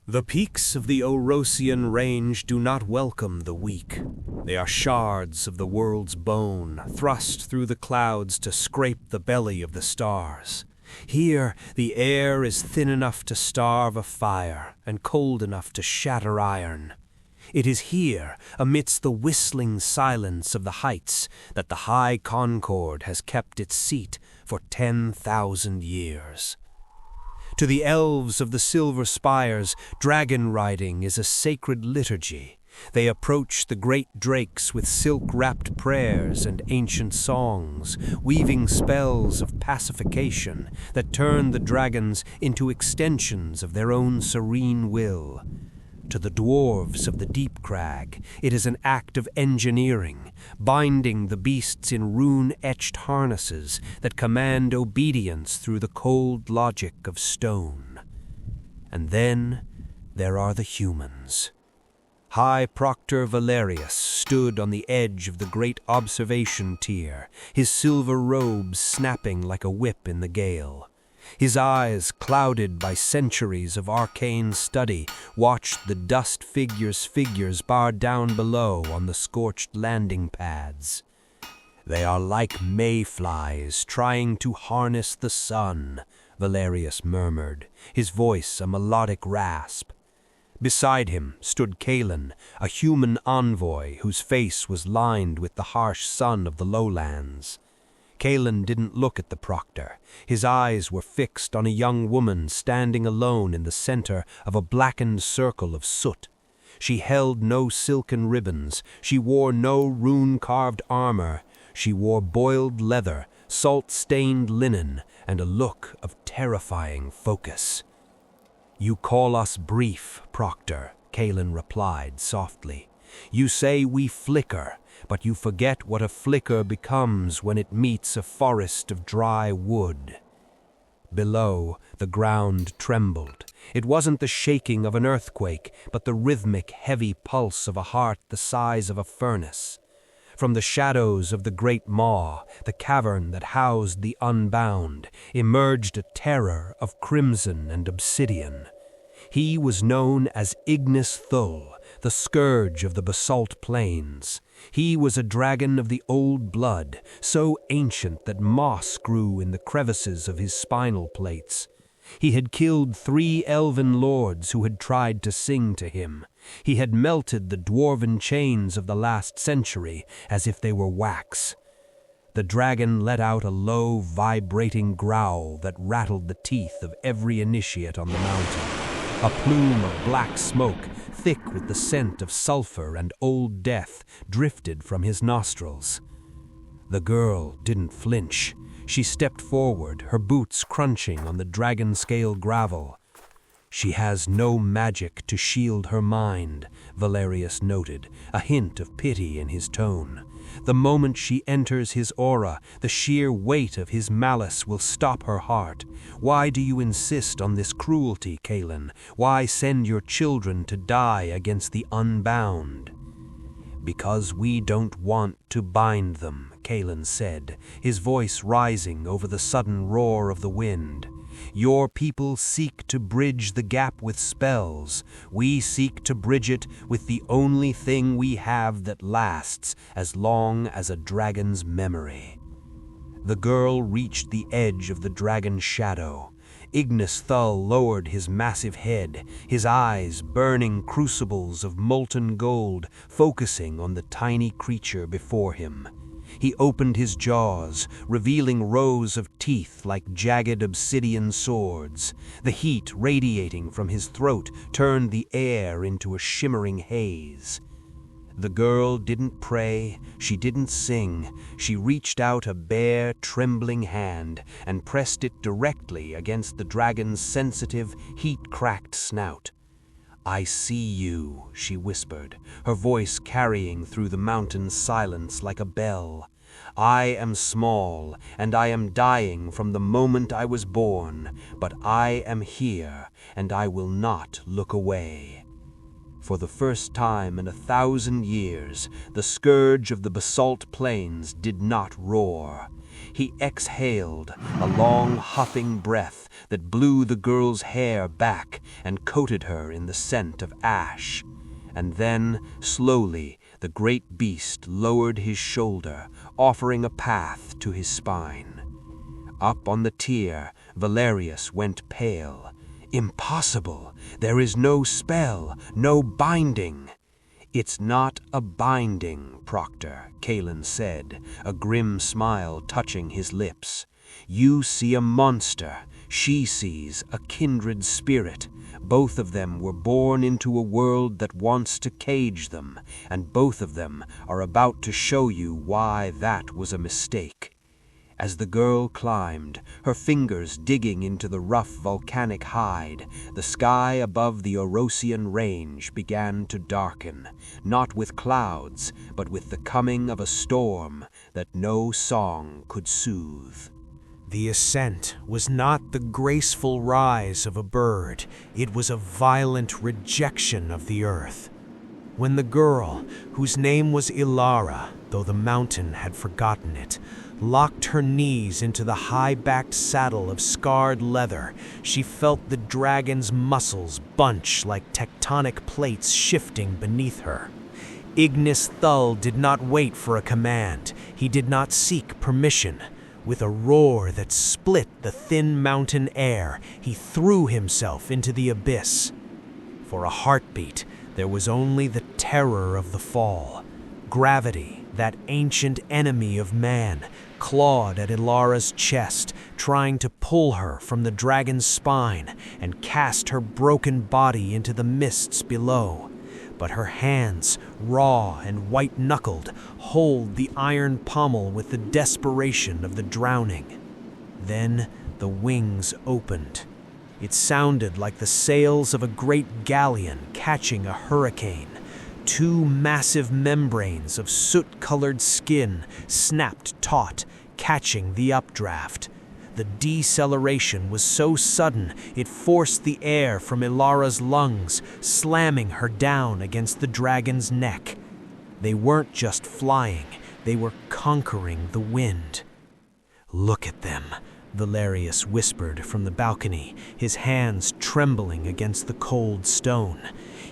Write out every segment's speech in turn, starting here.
The peaks of the Orosian range do not welcome the weak. They are shards of the world's bone, thrust through the clouds to scrape the belly of the stars. Here, the air is thin enough to starve a fire, and cold enough to shatter iron. It is here, amidst the whistling silence of the heights, that the high Concord has kept its seat for 10,000 years. To the elves of the silver spires, dragon riding is a sacred liturgy. They approach the great drakes with silk-wrapped prayers and ancient songs, weaving spells of pacification that turn the dragons into extensions of their own serene will. To the dwarves of the deep crag, it is an act of engineering, binding the beasts in rune-etched harnesses that command obedience through the cold logic of stone. And then there are the humans. High Proctor Valerius stood on the edge of the great observation tier, his silver robes snapping like a whip in the gale. His eyes, clouded by centuries of arcane study, watched the dust figures bar down below on the scorched landing pads. "They are like mayflies trying to harness the sun," Valerius murmured, his voice a melodic rasp. Beside him stood Kalen, a human envoy whose face was lined with the harsh sun of the lowlands. Kalen didn't look at the proctor. His eyes were fixed on a young woman standing alone in the center of a blackened circle of soot. She held no silken ribbons. She wore no rune-carved armor. She wore boiled leather, salt-stained linen, and a look of terrifying focus. "You call us brief, Proctor," Kalen replied softly. "You say we flicker, but you forget what a flicker becomes when it meets a forest of dry wood." Below, the ground trembled. It wasn't the shaking of an earthquake, but the rhythmic, heavy pulse of a heart the size of a furnace. From the shadows of the great maw, the cavern that housed the Unbound, emerged a terror of crimson and obsidian. He was known as Ignis-Thul, the scourge of the basalt plains. He was a dragon of the old blood, so ancient that moss grew in the crevices of his spinal plates. He had killed 3 elven lords who had tried to sing to him. He had melted the dwarven chains of the last century as if they were wax. The dragon let out a low, vibrating growl that rattled the teeth of every initiate on the mountain. A plume of black smoke, thick with the scent of sulfur and old death, drifted from his nostrils. The girl didn't flinch. She stepped forward, her boots crunching on the dragon-scale gravel. "She has no magic to shield her mind," Valerius noted, a hint of pity in his tone. "The moment she enters his aura, the sheer weight of his malice will stop her heart. Why do you insist on this cruelty, Kalen? Why send your children to die against the Unbound?" "Because we don't want to bind them," Kalen said, his voice rising over the sudden roar of the wind. "Your people seek to bridge the gap with spells. We seek to bridge it with the only thing we have that lasts as long as a dragon's memory." The girl reached the edge of the dragon's shadow. Ignis-Thul lowered his massive head, his eyes burning crucibles of molten gold, focusing on the tiny creature before him. He opened his jaws, revealing rows of teeth like jagged obsidian swords. The heat radiating from his throat turned the air into a shimmering haze. The girl didn't pray, she didn't sing. She reached out a bare, trembling hand and pressed it directly against the dragon's sensitive, heat-cracked snout. "I see you," she whispered, her voice carrying through the mountain's silence like a bell. "I am small, and I am dying from the moment I was born, but I am here, and I will not look away." For the first time in 1,000 years, the scourge of the basalt plains did not roar. He exhaled, a long, huffing breath that blew the girl's hair back and coated her in the scent of ash. And then, slowly, the great beast lowered his shoulder, offering a path to his spine. Up on the tier, Valerius went pale. Impossible! There is no spell, no binding. It's not a binding, Proctor, Kalen said, a grim smile touching his lips. You see a monster, she sees a kindred spirit. Both of them were born into a world that wants to cage them, and both of them are about to show you why that was a mistake. As the girl climbed, her fingers digging into the rough volcanic hide, the sky above the Orosian range began to darken, not with clouds, but with the coming of a storm that no song could soothe. The ascent was not the graceful rise of a bird, it was a violent rejection of the earth. When the girl, whose name was Elara, though the mountain had forgotten it, locked her knees into the high-backed saddle of scarred leather, she felt the dragon's muscles bunch like tectonic plates shifting beneath her. Ignis-Thul did not wait for a command. He did not seek permission. With a roar that split the thin mountain air, he threw himself into the abyss. For a heartbeat, there was only the terror of the fall. Gravity, that ancient enemy of man, clawed at Elara's chest, trying to pull her from the dragon's spine and cast her broken body into the mists below. But her hands, raw and white-knuckled, hold the iron pommel with the desperation of the drowning. Then the wings opened. It sounded like the sails of a great galleon catching a hurricane. Two massive membranes of soot-colored skin snapped taut, catching the updraft. The deceleration was so sudden it forced the air from Elara's lungs, slamming her down against the dragon's neck. They weren't just flying, they were conquering the wind. "Look at them," Valerius whispered from the balcony, his hands trembling against the cold stone.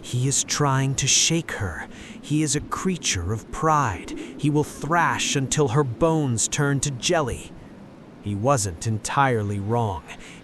"He is trying to shake her. He is a creature of pride. He will thrash until her bones turn to jelly." He wasn't entirely wrong.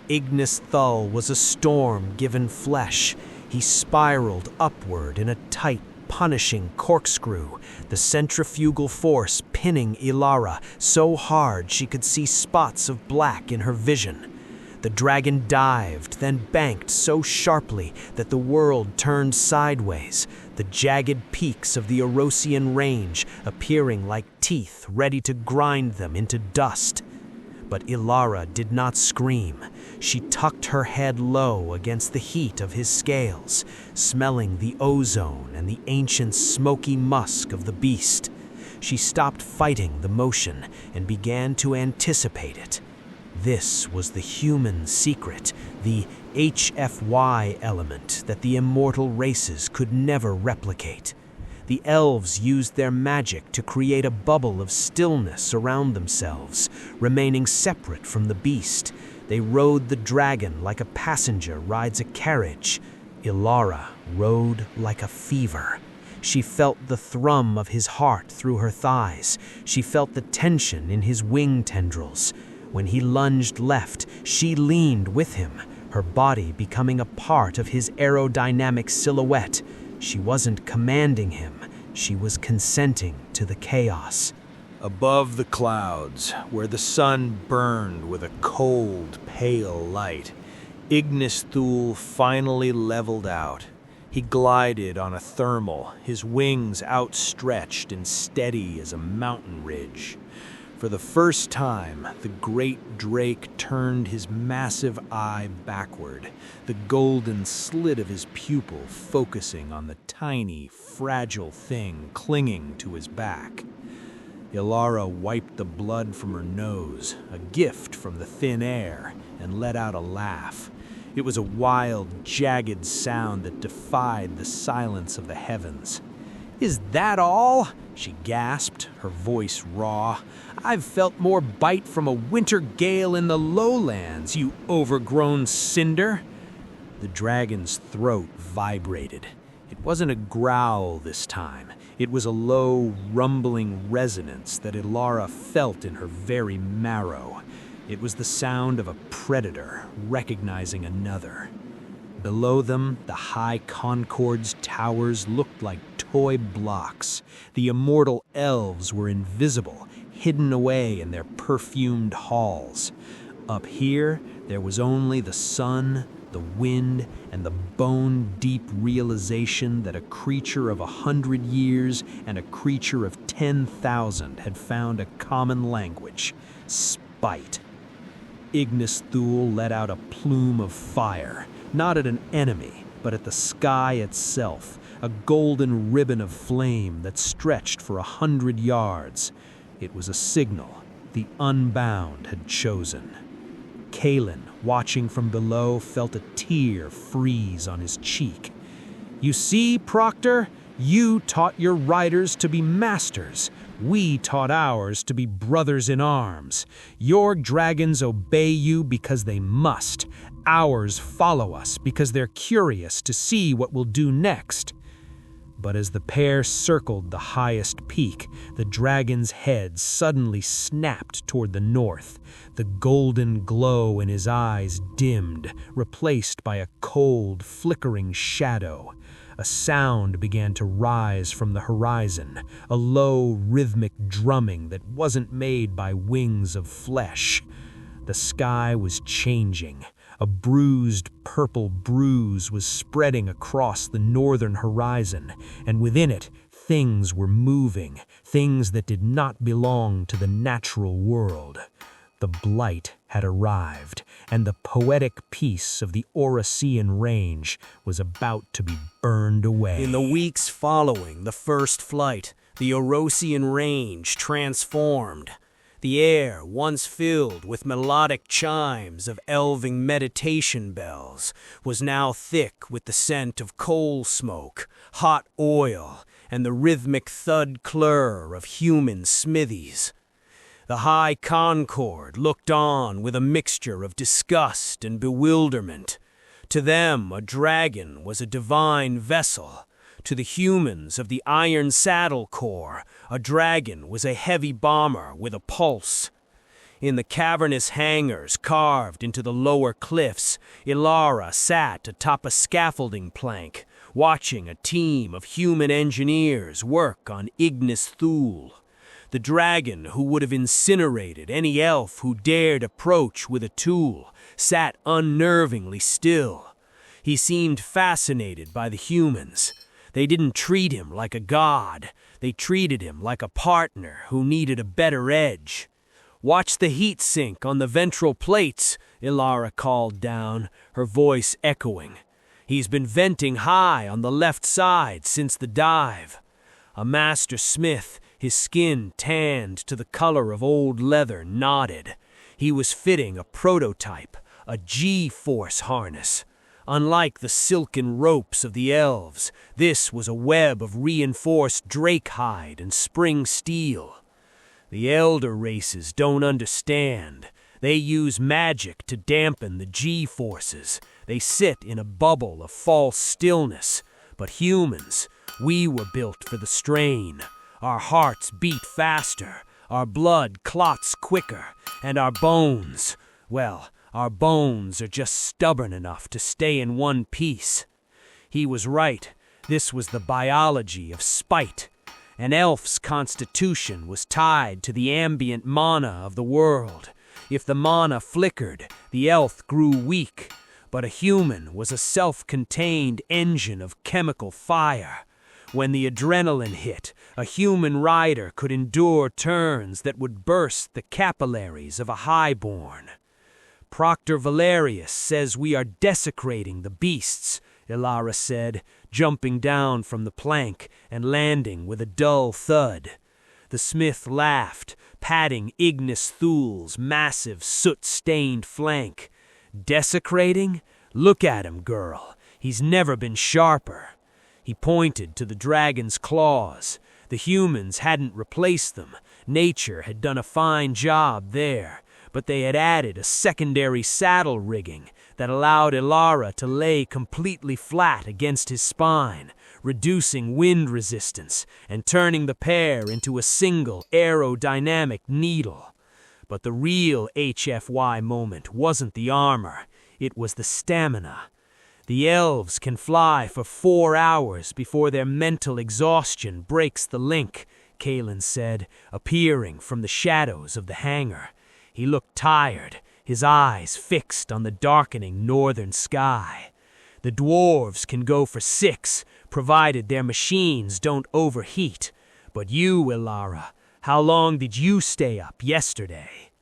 Ignis-Thul was a storm given flesh. He spiraled upward in a tight, punishing corkscrew, the centrifugal force pinning Elara so hard she could see spots of black in her vision. The dragon dived, then banked so sharply that the world turned sideways, the jagged peaks of the Orosian range appearing like teeth ready to grind them into dust. But Elara did not scream. She tucked her head low against the heat of his scales, smelling the ozone and the ancient smoky musk of the beast. She stopped fighting the motion and began to anticipate it. This was the human secret, the HFY element that the immortal races could never replicate. The Elves used their magic to create a bubble of stillness around themselves, remaining separate from the beast. They rode the dragon like a passenger rides a carriage. Elara rode like a fever. She felt the thrum of his heart through her thighs. She felt the tension in his wing tendrils. When he lunged left, she leaned with him, her body becoming a part of his aerodynamic silhouette. She wasn't commanding him, she was consenting to the chaos. Above the clouds, where the sun burned with a cold, pale light, Ignis-Thul finally leveled out. He glided on a thermal, his wings outstretched and steady as a mountain ridge. For the first time, the great drake turned his massive eye backward, the golden slit of his pupil focusing on the tiny, fragile thing clinging to his back. Elara wiped the blood from her nose, a gift from the thin air, and let out a laugh. It was a wild, jagged sound that defied the silence of the heavens. "Is that all?" she gasped, her voice raw. "I've felt more bite from a winter gale in the lowlands, you overgrown cinder." The dragon's throat vibrated. It wasn't a growl this time. It was a low, rumbling resonance that Elara felt in her very marrow. It was the sound of a predator recognizing another. Below them, the high Concord's towers looked like toy blocks. The immortal elves were invisible, hidden away in their perfumed halls. Up here, there was only the sun, the wind, and the bone-deep realization that a creature of 100 years and a creature of 10,000 had found a common language: spite. Ignis-Thul let out a plume of fire, not at an enemy, but at the sky itself, a golden ribbon of flame that stretched for 100 yards. It was a signal the Unbound had chosen. Kalen, watching from below, felt a tear freeze on his cheek. "You see, Proctor, you taught your riders to be masters. We taught ours to be brothers in arms. Your dragons obey you because they must. Ours follow us because they're curious to see what we'll do next." But as the pair circled the highest peak, the dragon's head suddenly snapped toward the north. The golden glow in his eyes dimmed, replaced by a cold, flickering shadow. A sound began to rise from the horizon, a low, rhythmic drumming that wasn't made by wings of flesh. The sky was changing. A bruised purple bruise was spreading across the northern horizon, and within it, things were moving, things that did not belong to the natural world. The Blight had arrived, and the poetic peace of the Oracean range was about to be burned away. In the weeks following the first flight, the Oracean range transformed. The air, once filled with melodic chimes of Elven meditation bells, was now thick with the scent of coal smoke, hot oil, and the rhythmic thud-clur of human smithies. The high Concord looked on with a mixture of disgust and bewilderment. To them, a dragon was a divine vessel. To the humans of the Iron Saddle Corps, a dragon was a heavy bomber with a pulse. In the cavernous hangars carved into the lower cliffs, Elara sat atop a scaffolding plank, watching a team of human engineers work on Ignis-Thul. The dragon who would have incinerated any elf who dared approach with a tool sat unnervingly still. He seemed fascinated by the humans. They didn't treat him like a god. They treated him like a partner who needed a better edge. "Watch the heat sink on the ventral plates," Elara called down, her voice echoing. "He's been venting high on the left side since the dive." A master smith, his skin tanned to the color of old leather, nodded. He was fitting a prototype, a G-force harness. Unlike the silken ropes of the elves, this was a web of reinforced drake hide and spring steel. The elder races don't understand. They use magic to dampen the G-forces. They sit in a bubble of false stillness. But humans, we were built for the strain. Our hearts beat faster, our blood clots quicker, and our bones, well, our bones are just stubborn enough to stay in one piece. He was right. This was the biology of spite. An elf's constitution was tied to the ambient mana of the world. If the mana flickered, the elf grew weak. But a human was a self-contained engine of chemical fire. When the adrenaline hit, a human rider could endure turns that would burst the capillaries of a highborn. "Proctor Valerius says we are desecrating the beasts," Elara said, jumping down from the plank and landing with a dull thud. The smith laughed, patting Ignis-Thul's massive soot-stained flank. "Desecrating? Look at him, girl. He's never been sharper." He pointed to the dragon's claws. The humans hadn't replaced them. Nature had done a fine job there, but they had added a secondary saddle rigging that allowed Elara to lay completely flat against his spine, reducing wind resistance and turning the pair into a single aerodynamic needle. But the real HFY moment wasn't the armor, it was the stamina. The elves can fly for 4 hours before their mental exhaustion breaks the link, Kalen said, appearing from the shadows of the hangar. He looked tired, his eyes fixed on the darkening northern sky. The dwarves can go for 6, provided their machines don't overheat. But you, Elara, how long did you stay up yesterday?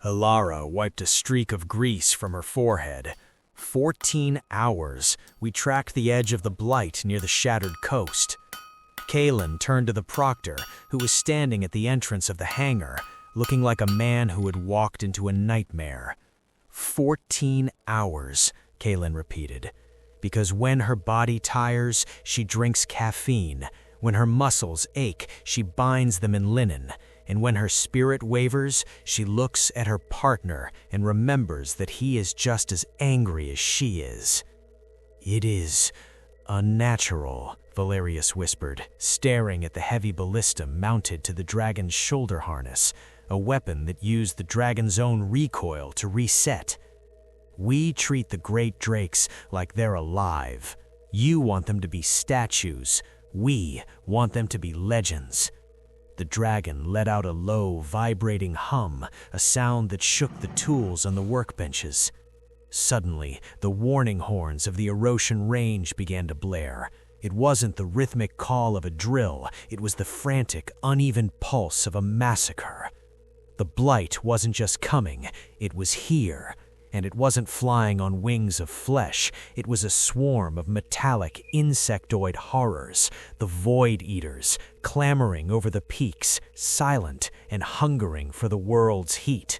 Elara wiped a streak of grease from her forehead. 14 hours. We tracked the edge of the Blight near the shattered coast. Kalen turned to the proctor, who was standing at the entrance of the hangar, looking like a man who had walked into a nightmare. 14 hours, Kalen repeated. Because when her body tires, she drinks caffeine. When her muscles ache, she binds them in linen. And when her spirit wavers, she looks at her partner and remembers that he is just as angry as she is. It is unnatural, Valerius whispered, staring at the heavy ballista mounted to the dragon's shoulder harness, a weapon that used the dragon's own recoil to reset. We treat the great drakes like they're alive. You want them to be statues. We want them to be legends. The dragon let out a low, vibrating hum, a sound that shook the tools on the workbenches. Suddenly, the warning horns of the Erosian Range began to blare. It wasn't the rhythmic call of a drill, it was the frantic, uneven pulse of a massacre. The Blight wasn't just coming, it was here. And it wasn't flying on wings of flesh, it was a swarm of metallic insectoid horrors, the Void Eaters, clamoring over the peaks, silent and hungering for the world's heat.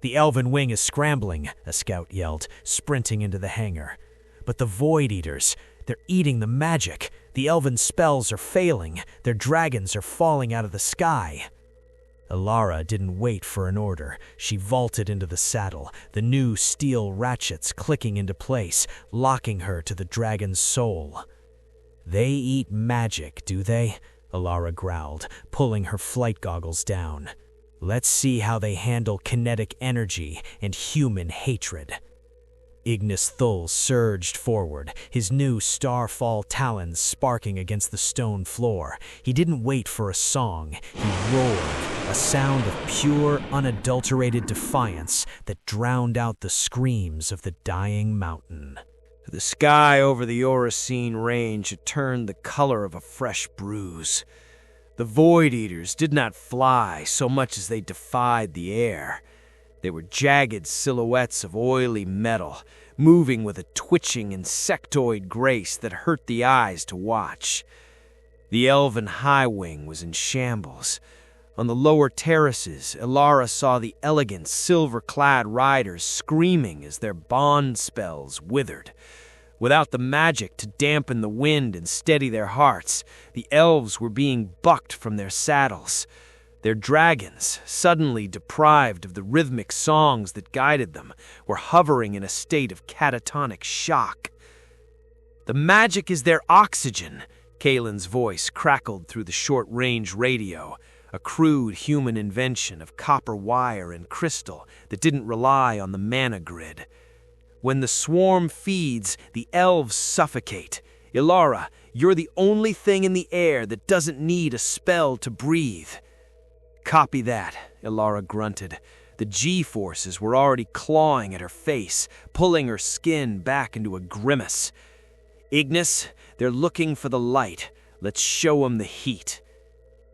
"The Elven wing is scrambling," a scout yelled, sprinting into the hangar. "But the Void Eaters, they're eating the magic. The Elven spells are failing, their dragons are falling out of the sky." Elara didn't wait for an order. She vaulted into the saddle, the new steel ratchets clicking into place, locking her to the dragon's soul. "They eat magic, do they?" Elara growled, pulling her flight goggles down. "Let's see how they handle kinetic energy and human hatred." Ignis-Thul surged forward, his new starfall talons sparking against the stone floor. He didn't wait for a song. He roared, a sound of pure, unadulterated defiance that drowned out the screams of the dying mountain. The sky over the Orosine Range had turned the color of a fresh bruise. The Void Eaters did not fly so much as they defied the air. They were jagged silhouettes of oily metal, moving with a twitching insectoid grace that hurt the eyes to watch. The Elven high wing was in shambles. On the lower terraces, Elara saw the elegant silver-clad riders screaming as their bond spells withered. Without the magic to dampen the wind and steady their hearts, the elves were being bucked from their saddles. Their dragons, suddenly deprived of the rhythmic songs that guided them, were hovering in a state of catatonic shock. "The magic is their oxygen," Kalen's voice crackled through the short-range radio, a crude human invention of copper wire and crystal that didn't rely on the mana grid. "When the swarm feeds, the elves suffocate. Elara, you're the only thing in the air that doesn't need a spell to breathe." "Copy that," Elara grunted. The G-forces were already clawing at her face, pulling her skin back into a grimace. "Ignis, they're looking for the light. Let's show 'em the heat."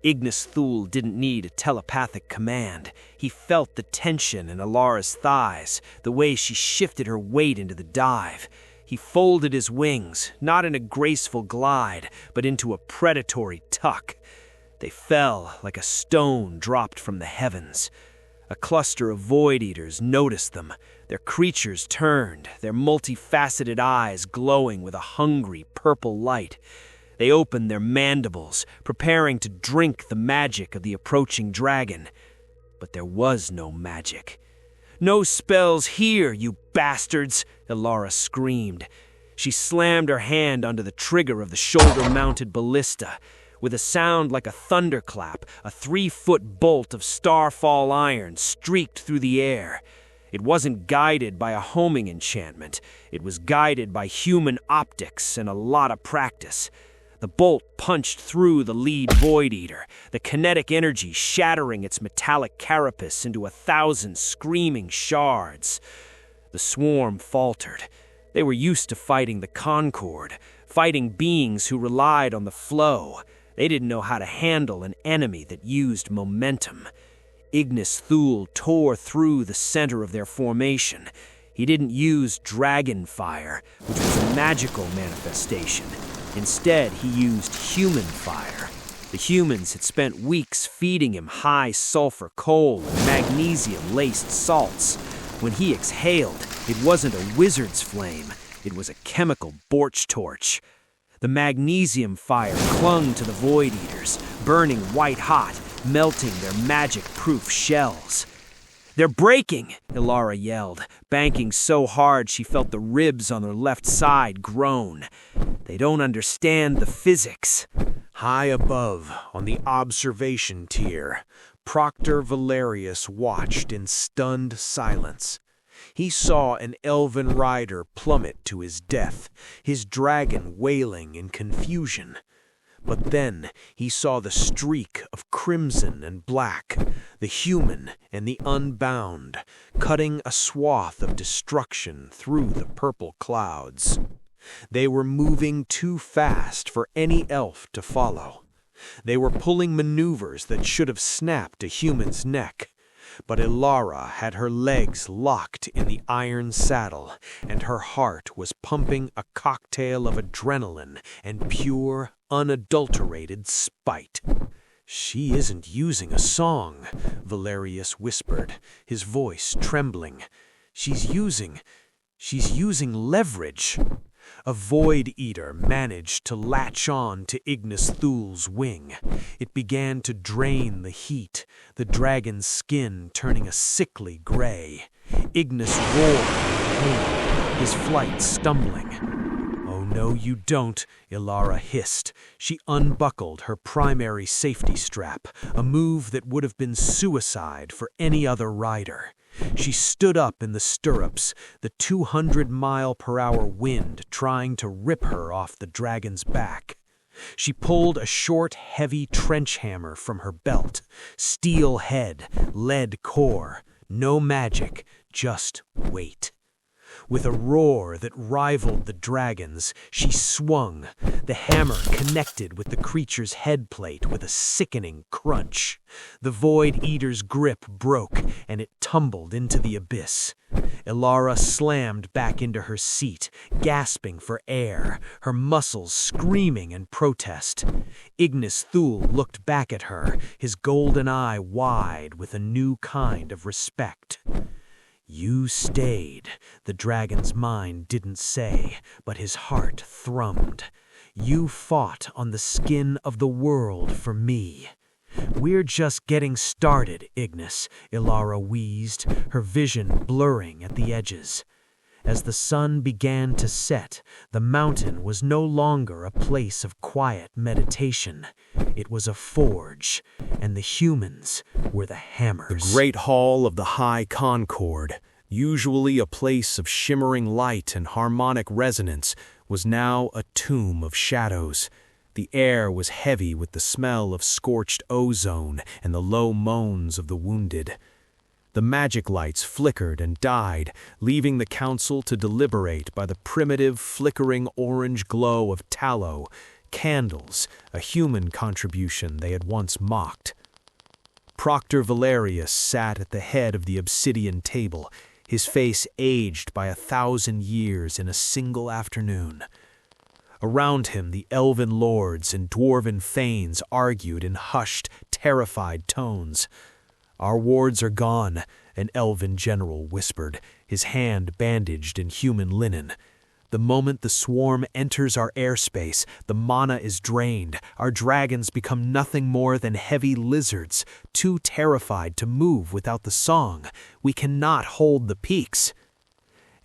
Ignis-Thul didn't need a telepathic command. He felt the tension in Elara's thighs, the way she shifted her weight into the dive. He folded his wings, not in a graceful glide, but into a predatory tuck. They fell like a stone dropped from the heavens. A cluster of Void Eaters noticed them. Their creatures turned, their multifaceted eyes glowing with a hungry purple light. They opened their mandibles, preparing to drink the magic of the approaching dragon. But there was no magic. "No spells here, you bastards!" Elara screamed. She slammed her hand onto the trigger of the shoulder-mounted ballista. With a sound like a thunderclap, a 3-foot bolt of starfall iron streaked through the air. It wasn't guided by a homing enchantment. It was guided by human optics and a lot of practice. The bolt punched through the lead Void Eater, the kinetic energy shattering its metallic carapace into 1,000 screaming shards. The swarm faltered. They were used to fighting the Concord, fighting beings who relied on the flow. They didn't know how to handle an enemy that used momentum. Ignis-Thul tore through the center of their formation. He didn't use dragon fire, which was a magical manifestation. Instead, he used human fire. The humans had spent weeks feeding him high-sulfur coal and magnesium-laced salts. When he exhaled, it wasn't a wizard's flame. It was a chemical borch torch. The magnesium fire clung to the Void Eaters, burning white-hot, melting their magic-proof shells. "They're breaking!" Elara yelled, banking so hard she felt the ribs on her left side groan. "They don't understand the physics." High above, on the observation tier, Proctor Valerius watched in stunned silence. He saw an elven rider plummet to his death, his dragon wailing in confusion. But then he saw the streak of crimson and black, the human and the unbound, cutting a swath of destruction through the purple clouds. They were moving too fast for any elf to follow. They were pulling maneuvers that should have snapped a human's neck. But Elara had her legs locked in the iron saddle, and her heart was pumping a cocktail of adrenaline and pure, unadulterated spite. "She isn't using a song," Valerius whispered, his voice trembling. She's using leverage." A Void Eater managed to latch on to Ignis-Thul's wing. It began to drain the heat, the dragon's skin turning a sickly gray. Ignis roared in pain, his flight stumbling. "Oh no, you don't," Elara hissed. She unbuckled her primary safety strap, a move that would have been suicide for any other rider. She stood up in the stirrups, the 200-mile-per-hour wind trying to rip her off the dragon's back. She pulled a short, heavy trench hammer from her belt. Steel head, lead core, no magic, just weight. With a roar that rivaled the dragon's, she swung. The hammer connected with the creature's headplate with a sickening crunch. The Void Eater's grip broke, and it tumbled into the abyss. Elara slammed back into her seat, gasping for air, her muscles screaming in protest. Ignis-Thul looked back at her, his golden eye wide with a new kind of respect. "You stayed," the dragon's mind didn't say, but his heart thrummed. "You fought on the skin of the world for me." "We're just getting started, Ignis," Elara wheezed, her vision blurring at the edges. As the sun began to set, the mountain was no longer a place of quiet meditation. It was a forge, and the humans were the hammers. The great hall of the High Concord, usually a place of shimmering light and harmonic resonance, was now a tomb of shadows. The air was heavy with the smell of scorched ozone and the low moans of the wounded. The magic lights flickered and died, leaving the council to deliberate by the primitive, flickering orange glow of tallow, candles, a human contribution they had once mocked. Proctor Valerius sat at the head of the obsidian table, his face aged by 1,000 years in a single afternoon. Around him, the elven lords and dwarven thanes argued in hushed, terrified tones. "Our wards are gone," an elven general whispered, his hand bandaged in human linen. The moment the swarm enters our airspace, the mana is drained. Our dragons become nothing more than heavy lizards, too terrified to move without the song. We cannot hold the peaks.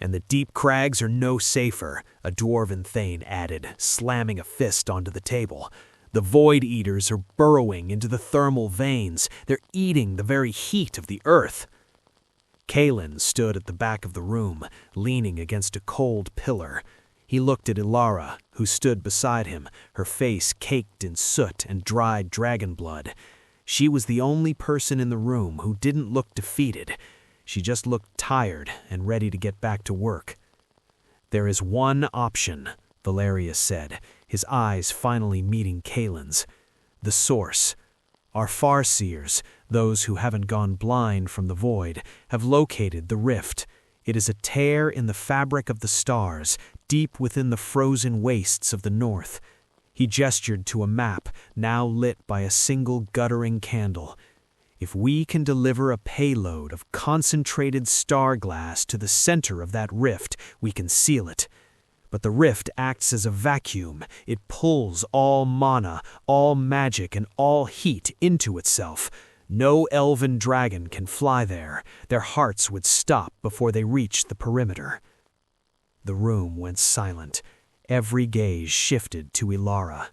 And the deep crags are no safer, a dwarven thane added, slamming a fist onto the table. The Void Eaters are burrowing into the thermal veins. They're eating the very heat of the earth. Kalen stood at the back of the room, leaning against a cold pillar. He looked at Elara, who stood beside him, her face caked in soot and dried dragon blood. She was the only person in the room who didn't look defeated. She just looked tired and ready to get back to work. "There is one option," Valerius said, his eyes finally meeting Kalen's. "The source. Our Farseers, those who haven't gone blind from the void, have located the rift. It is a tear in the fabric of the stars, deep within the frozen wastes of the north." He gestured to a map, now lit by a single guttering candle. "If we can deliver a payload of concentrated star glass to the center of that rift, we can seal it. But the rift acts as a vacuum. It pulls all mana, all magic, and all heat into itself. No elven dragon can fly there. Their hearts would stop before they reached the perimeter." The room went silent. Every gaze shifted to Elara.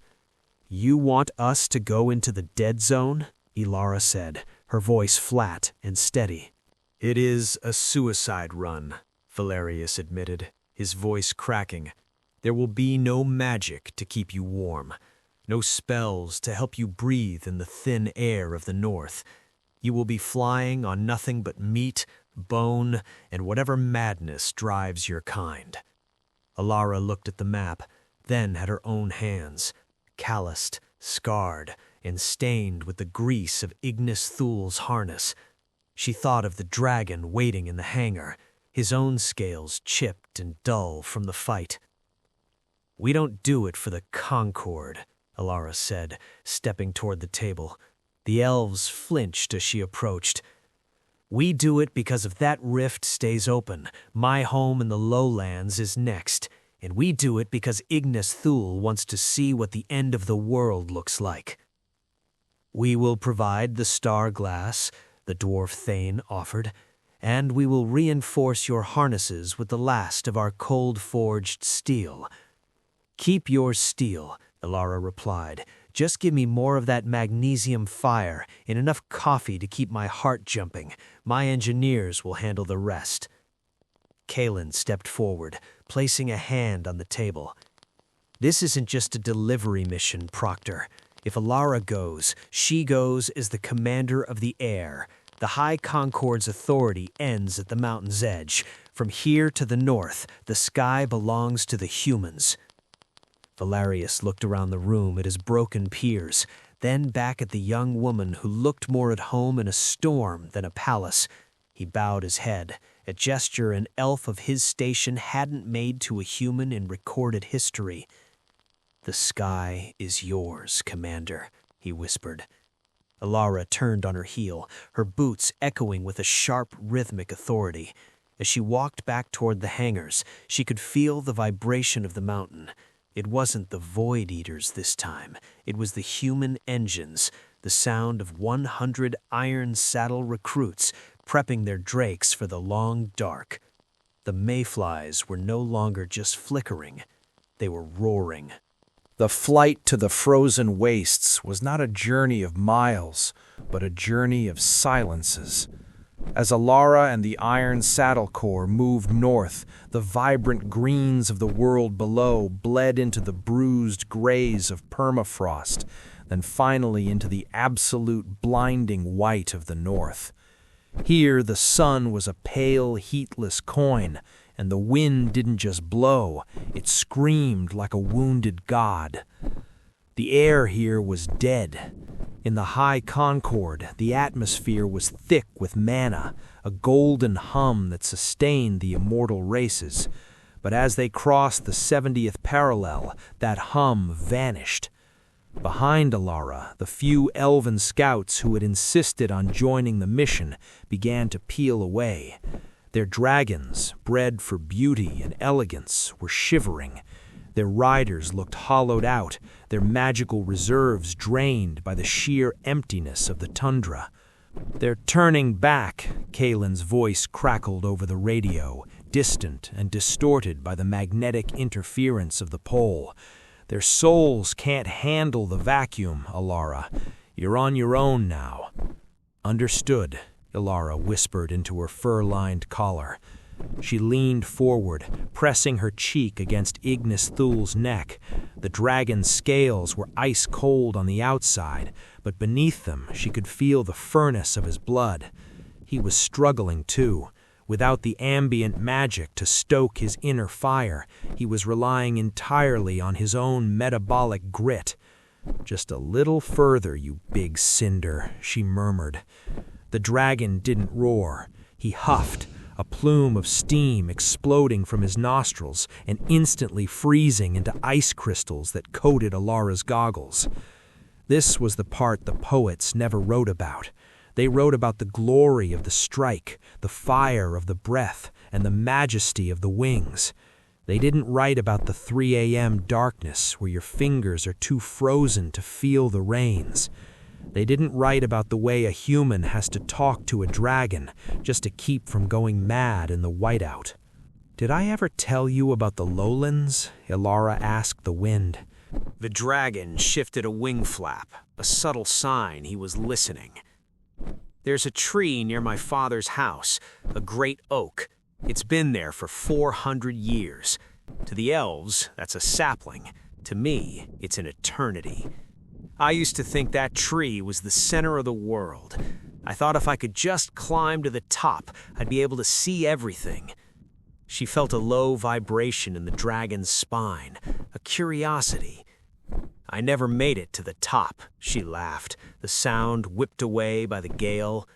"You want us to go into the dead zone?" Elara said, her voice flat and steady. "It is a suicide run," Valerius admitted, his voice cracking. "There will be no magic to keep you warm, no spells to help you breathe in the thin air of the north. You will be flying on nothing but meat, bone, and whatever madness drives your kind." Elara looked at the map, then at her own hands, calloused, scarred, and stained with the grease of Ignis-Thul's harness. She thought of the dragon waiting in the hangar, his own scales chipped and dull from the fight. "We don't do it for the Concord," Elara said, stepping toward the table. The elves flinched as she approached. "We do it because if that rift stays open, my home in the lowlands is next, and we do it because Ignis-Thul wants to see what the end of the world looks like." "We will provide the star glass," the dwarf thane offered, "and we will reinforce your harnesses with the last of our cold-forged steel." "Keep your steel," Elara replied. "Just give me more of that magnesium fire and enough coffee to keep my heart jumping. My engineers will handle the rest." Kalen stepped forward, placing a hand on the table. "This isn't just a delivery mission, Proctor. If Elara goes, she goes as the commander of the air. The High Concord's authority ends at the mountain's edge. From here to the north, the sky belongs to the humans." Valerius looked around the room at his broken peers, then back at the young woman who looked more at home in a storm than a palace. He bowed his head, a gesture an elf of his station hadn't made to a human in recorded history. "The sky is yours, Commander," he whispered. Elara turned on her heel, her boots echoing with a sharp, rhythmic authority. As she walked back toward the hangars, she could feel the vibration of the mountain. It wasn't the Void Eaters this time. It was the human engines, the sound of 100 iron saddle recruits prepping their drakes for the long dark. The mayflies were no longer just flickering. They were roaring. The flight to the frozen wastes was not a journey of miles, but a journey of silences. As Elara and the Iron Saddle Corps moved north, the vibrant greens of the world below bled into the bruised grays of permafrost, then finally into the absolute blinding white of the north. Here the sun was a pale, heatless coin, and the wind didn't just blow, it screamed like a wounded god. The air here was dead. In the High Concord, the atmosphere was thick with mana, a golden hum that sustained the immortal races. But as they crossed the 70th parallel, that hum vanished. Behind Elara, the few Elven scouts who had insisted on joining the mission began to peel away. Their dragons, bred for beauty and elegance, were shivering. Their riders looked hollowed out, their magical reserves drained by the sheer emptiness of the tundra. "They're turning back," Kalen's voice crackled over the radio, distant and distorted by the magnetic interference of the pole. "Their souls can't handle the vacuum, Elara. You're on your own now." "Understood," Elara whispered into her fur-lined collar. She leaned forward, pressing her cheek against Ignis-Thul's neck. The dragon's scales were ice-cold on the outside, but beneath them she could feel the furnace of his blood. He was struggling too. Without the ambient magic to stoke his inner fire, he was relying entirely on his own metabolic grit. "Just a little further, you big cinder," she murmured. The dragon didn't roar. He huffed, a plume of steam exploding from his nostrils and instantly freezing into ice crystals that coated Elara's goggles. This was the part the poets never wrote about. They wrote about the glory of the strike, the fire of the breath, and the majesty of the wings. They didn't write about the 3 a.m. darkness where your fingers are too frozen to feel the reins. They didn't write about the way a human has to talk to a dragon just to keep from going mad in the whiteout. "Did I ever tell you about the lowlands?" Elara asked the wind. The dragon shifted a wing flap, a subtle sign he was listening. "There's a tree near my father's house, a great oak. It's been there for 400 years. To the elves, that's a sapling. To me, it's an eternity. I used to think that tree was the center of the world. I thought if I could just climb to the top, I'd be able to see everything." She felt a low vibration in the dragon's spine, a curiosity. "I never made it to the top," she laughed, the sound whipped away by the gale.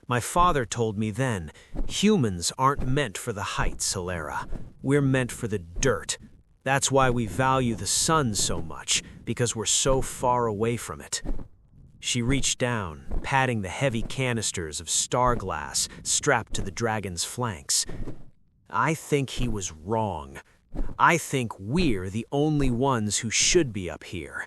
"My father told me then, humans aren't meant for the heights, Elara. We're meant for the dirt. That's why we value the sun so much, because we're so far away from it." She reached down, patting the heavy canisters of star glass strapped to the dragon's flanks. "I think he was wrong. I think we're the only ones who should be up here.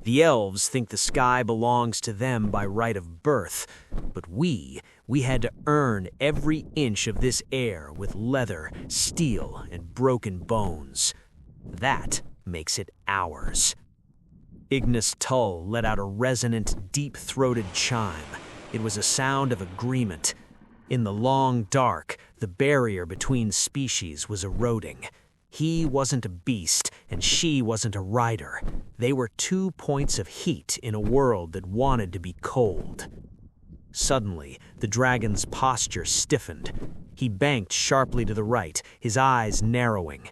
The elves think the sky belongs to them by right of birth, but we had to earn every inch of this air with leather, steel, and broken bones. That makes it ours." Ignis-Thul let out a resonant, deep-throated chime. It was a sound of agreement. In the long dark, the barrier between species was eroding. He wasn't a beast, and she wasn't a rider. They were 2 points of heat in a world that wanted to be cold. Suddenly, the dragon's posture stiffened. He banked sharply to the right, his eyes narrowing.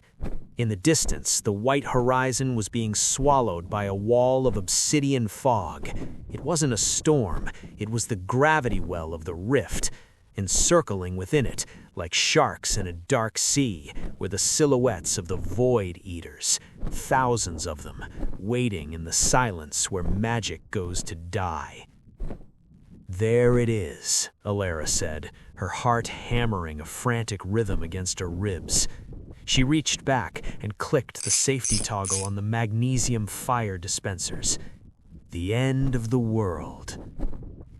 In the distance, the white horizon was being swallowed by a wall of obsidian fog. It wasn't a storm, it was the gravity well of the rift. Encircling within it, like sharks in a dark sea, were the silhouettes of the Void Eaters, thousands of them, waiting in the silence where magic goes to die. "There it is," Elara said, her heart hammering a frantic rhythm against her ribs. She reached back and clicked the safety toggle on the magnesium fire dispensers. The end of the world.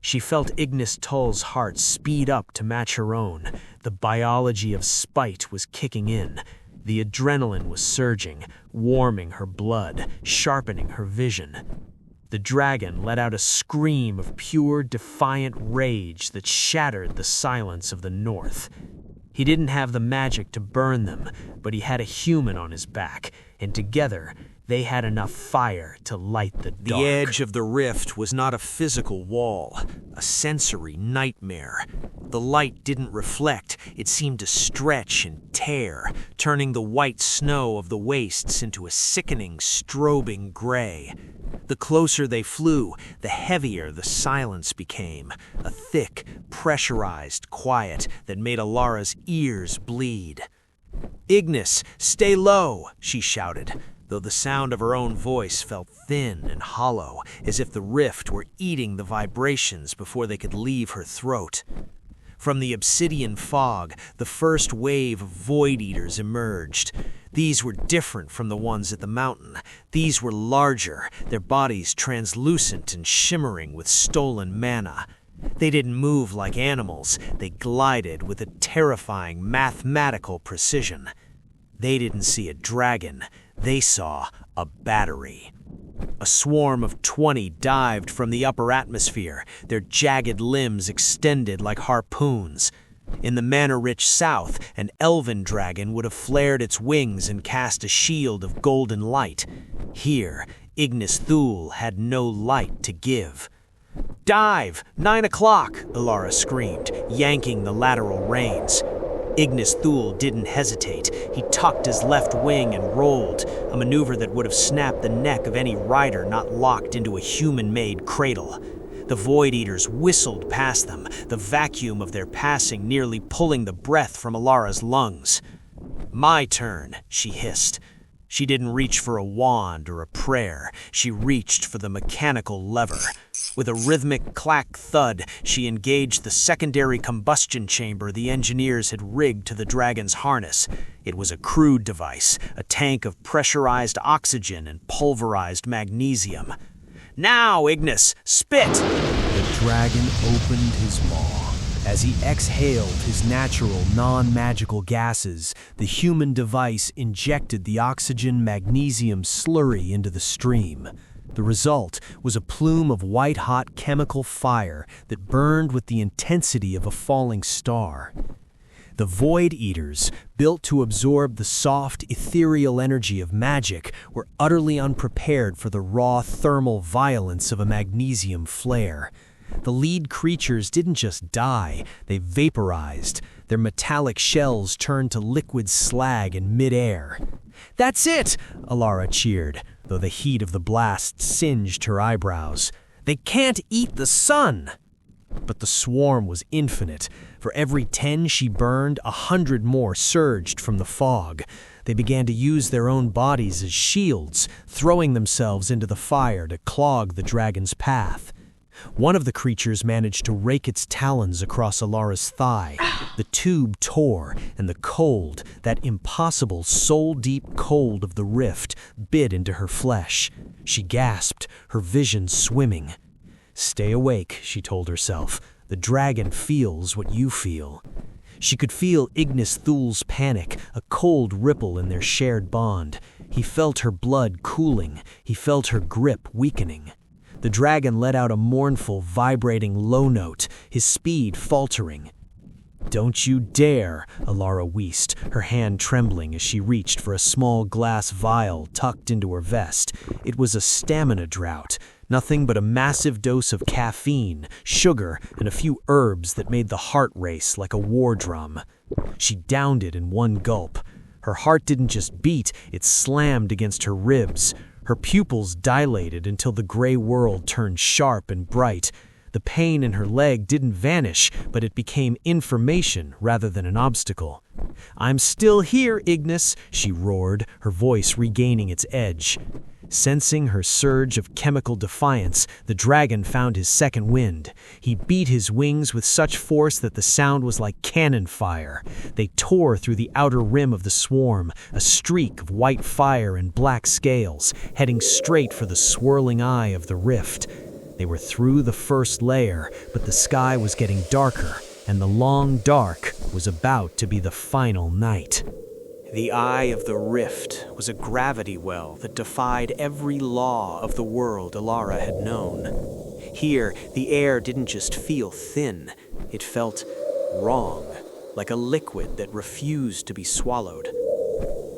She felt Ignis-Thul's heart speed up to match her own. The biology of spite was kicking in. The adrenaline was surging, warming her blood, sharpening her vision. The dragon let out a scream of pure, defiant rage that shattered the silence of the north. He didn't have the magic to burn them, but he had a human on his back, and together they had enough fire to light the dark. The edge of the rift was not a physical wall, a sensory nightmare. The light didn't reflect, it seemed to stretch and tear, turning the white snow of the wastes into a sickening, strobing gray. The closer they flew, the heavier the silence became, a thick, pressurized quiet that made Elara's ears bleed. "Ignis, stay low!" she shouted, though the sound of her own voice felt thin and hollow, as if the rift were eating the vibrations before they could leave her throat. From the obsidian fog, the first wave of void eaters emerged. These were different from the ones at the mountain. These were larger, their bodies translucent and shimmering with stolen mana. They didn't move like animals, they glided with a terrifying mathematical precision. They didn't see a dragon, they saw a battery. A swarm of 20 dived from the upper atmosphere, their jagged limbs extended like harpoons. In the mana-rich south, an elven dragon would have flared its wings and cast a shield of golden light. Here, Ignis-Thul had no light to give. "Dive! 9 o'clock!" Elara screamed, yanking the lateral reins. Ignis-Thul didn't hesitate. He tucked his left wing and rolled, a maneuver that would have snapped the neck of any rider not locked into a human-made cradle. The Void Eaters whistled past them, the vacuum of their passing nearly pulling the breath from Elara's lungs. "My turn," she hissed. She didn't reach for a wand or a prayer. She reached for the mechanical lever. With a rhythmic clack thud, she engaged the secondary combustion chamber the engineers had rigged to the dragon's harness. It was a crude device, a tank of pressurized oxygen and pulverized magnesium. "Now, Ignis, spit!" The dragon opened his maw. As he exhaled his natural, non-magical gases, the human device injected the oxygen-magnesium slurry into the stream. The result was a plume of white-hot chemical fire that burned with the intensity of a falling star. The Void Eaters, built to absorb the soft, ethereal energy of magic, were utterly unprepared for the raw thermal violence of a magnesium flare. The lead creatures didn't just die, they vaporized. Their metallic shells turned to liquid slag in midair. "That's it!" Elara cheered, though the heat of the blast singed her eyebrows. "They can't eat the sun!" But the swarm was infinite. For every 10 she burned, 100 more surged from the fog. They began to use their own bodies as shields, throwing themselves into the fire to clog the dragon's path. One of the creatures managed to rake its talons across Elara's thigh. The tube tore, and the cold, that impossible soul-deep cold of the rift, bit into her flesh. She gasped, her vision swimming. "Stay awake," she told herself. "The dragon feels what you feel." She could feel Ignis-Thul's panic, a cold ripple in their shared bond. He felt her blood cooling. He felt her grip weakening. The dragon let out a mournful, vibrating low note, his speed faltering. "Don't you dare," Elara wheezed, her hand trembling as she reached for a small glass vial tucked into her vest. It was a stamina drought, nothing but a massive dose of caffeine, sugar, and a few herbs that made the heart race like a war drum. She downed it in one gulp. Her heart didn't just beat, it slammed against her ribs. Her pupils dilated until the gray world turned sharp and bright. The pain in her leg didn't vanish, but it became information rather than an obstacle. "I'm still here, Ignis," she roared, her voice regaining its edge. Sensing her surge of chemical defiance, the dragon found his second wind. He beat his wings with such force that the sound was like cannon fire. They tore through the outer rim of the swarm, a streak of white fire and black scales, heading straight for the swirling eye of the rift. They were through the first layer, but the sky was getting darker, and the long dark was about to be the final night. The eye of the rift was a gravity well that defied every law of the world Elara had known. Here, the air didn't just feel thin, it felt wrong, like a liquid that refused to be swallowed.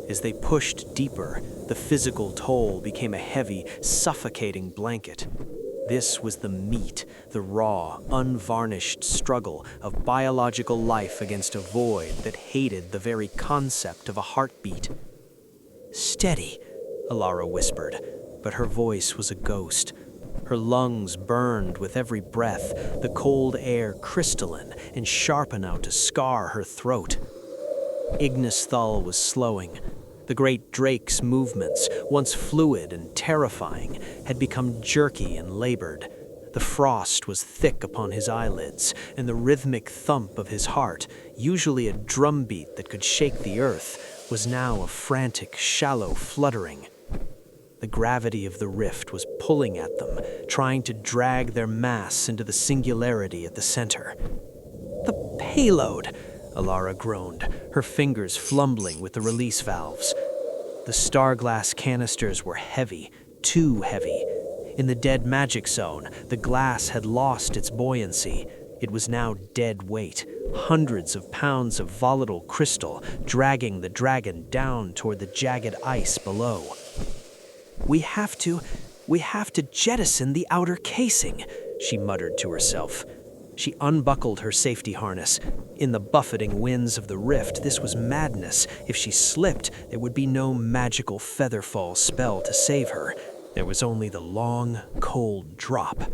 As they pushed deeper, the physical toll became a heavy, suffocating blanket. This was the meat, the raw, unvarnished struggle of biological life against a void that hated the very concept of a heartbeat. "Steady," Elara whispered, but her voice was a ghost. Her lungs burned with every breath, the cold air crystalline and sharp enough to scar her throat. Ignis-Thul was slowing. The great drake's movements, once fluid and terrifying, had become jerky and labored. The frost was thick upon his eyelids, and the rhythmic thump of his heart, usually a drumbeat that could shake the earth, was now a frantic, shallow fluttering. The gravity of the rift was pulling at them, trying to drag their mass into the singularity at the center. "The payload!" Elara groaned, her fingers fumbling with the release valves. The star-glass canisters were heavy, too heavy. In the dead magic zone, the glass had lost its buoyancy. It was now dead weight, hundreds of pounds of volatile crystal dragging the dragon down toward the jagged ice below. We have to jettison the outer casing," she muttered to herself. She unbuckled her safety harness. In the buffeting winds of the rift, this was madness. If she slipped, there would be no magical featherfall spell to save her. There was only the long, cold drop.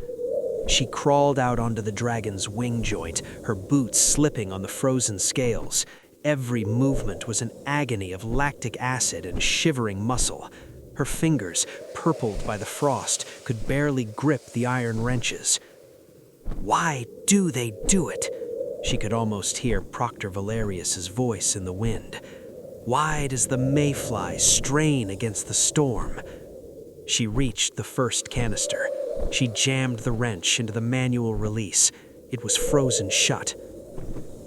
She crawled out onto the dragon's wing joint, her boots slipping on the frozen scales. Every movement was an agony of lactic acid and shivering muscle. Her fingers, purpled by the frost, could barely grip the iron wrenches. "Why do they do it?" She could almost hear Proctor Valerius's voice in the wind. "Why does the mayfly strain against the storm?" She reached the first canister. She jammed the wrench into the manual release. It was frozen shut.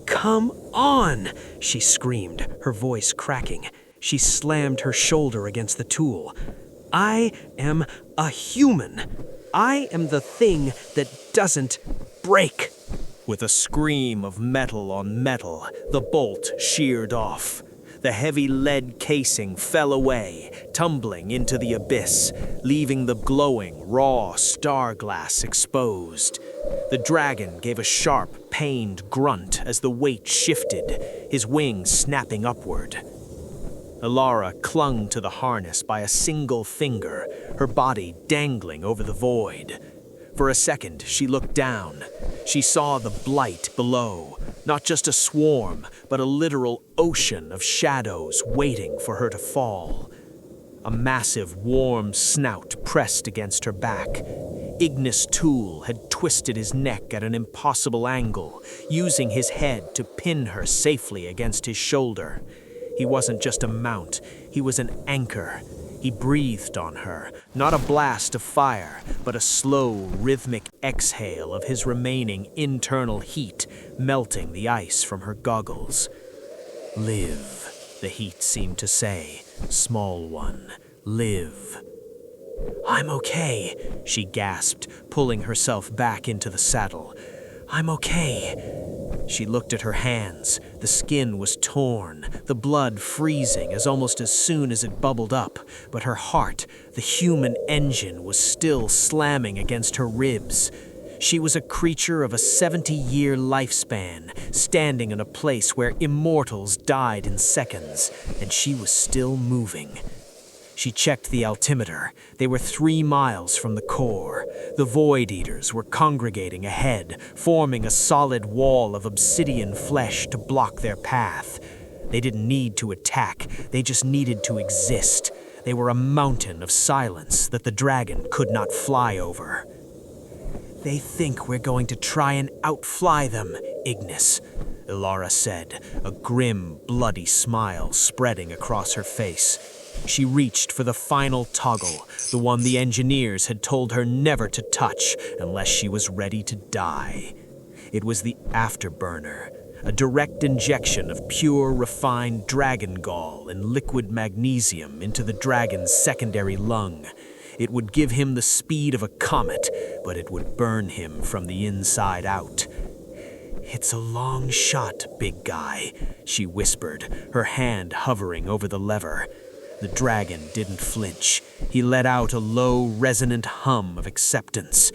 "Come on!" she screamed, her voice cracking. She slammed her shoulder against the tool. "I am a human. I am the thing that doesn't break." With a scream of metal on metal, the bolt sheared off. The heavy lead casing fell away, tumbling into the abyss, leaving the glowing, raw star glass exposed. The dragon gave a sharp, pained grunt as the weight shifted, his wings snapping upward. Elara clung to the harness by a single finger, her body dangling over the void. For a second, she looked down. She saw the Blight below, not just a swarm, but a literal ocean of shadows waiting for her to fall. A massive, warm snout pressed against her back. Ignis-Thul had twisted his neck at an impossible angle, using his head to pin her safely against his shoulder. He wasn't just a mount, he was an anchor. He breathed on her, not a blast of fire, but a slow, rhythmic exhale of his remaining internal heat, melting the ice from her goggles. "Live," the heat seemed to say, "small one, live." "I'm okay," she gasped, pulling herself back into the saddle. "I'm okay." She looked at her hands. The skin was torn, the blood freezing almost as soon as it bubbled up, but her heart, the human engine, was still slamming against her ribs. She was a creature of a 70-year lifespan, standing in a place where immortals died in seconds, and she was still moving. She checked the altimeter. They were 3 miles from the core. The Void Eaters were congregating ahead, forming a solid wall of obsidian flesh to block their path. They didn't need to attack, they just needed to exist. They were a mountain of silence that the dragon could not fly over. "They think we're going to try and outfly them, Ignis," Elara said, a grim, bloody smile spreading across her face. She reached for the final toggle, the one the engineers had told her never to touch unless she was ready to die. It was the afterburner, a direct injection of pure, refined dragon gall and liquid magnesium into the dragon's secondary lung. It would give him the speed of a comet, but it would burn him from the inside out. "It's a long shot, big guy," she whispered, her hand hovering over the lever. The dragon didn't flinch. He let out a low, resonant hum of acceptance.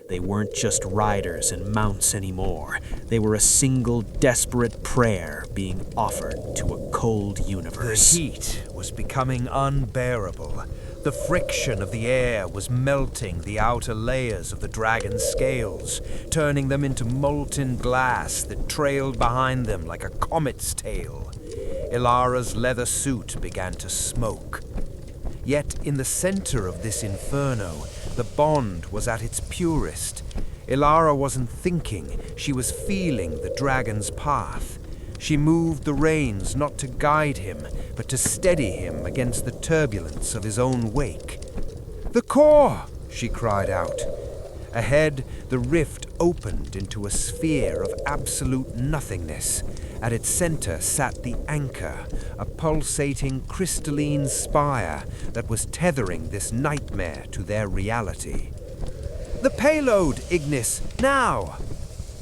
They weren't just riders and mounts anymore. They were a single, desperate prayer being offered to a cold universe. The heat was becoming unbearable. The friction of the air was melting the outer layers of the dragon's scales, turning them into molten glass that trailed behind them like a comet's tail. Elara's leather suit began to smoke. Yet in the center of this inferno, the bond was at its purest. Elara wasn't thinking, she was feeling the dragon's path. She moved the reins not to guide him, but to steady him against the turbulence of his own wake. "The core!" she cried out. Ahead, the rift opened into a sphere of absolute nothingness. At its center sat the anchor, a pulsating crystalline spire that was tethering this nightmare to their reality. "The payload, Ignis, now!"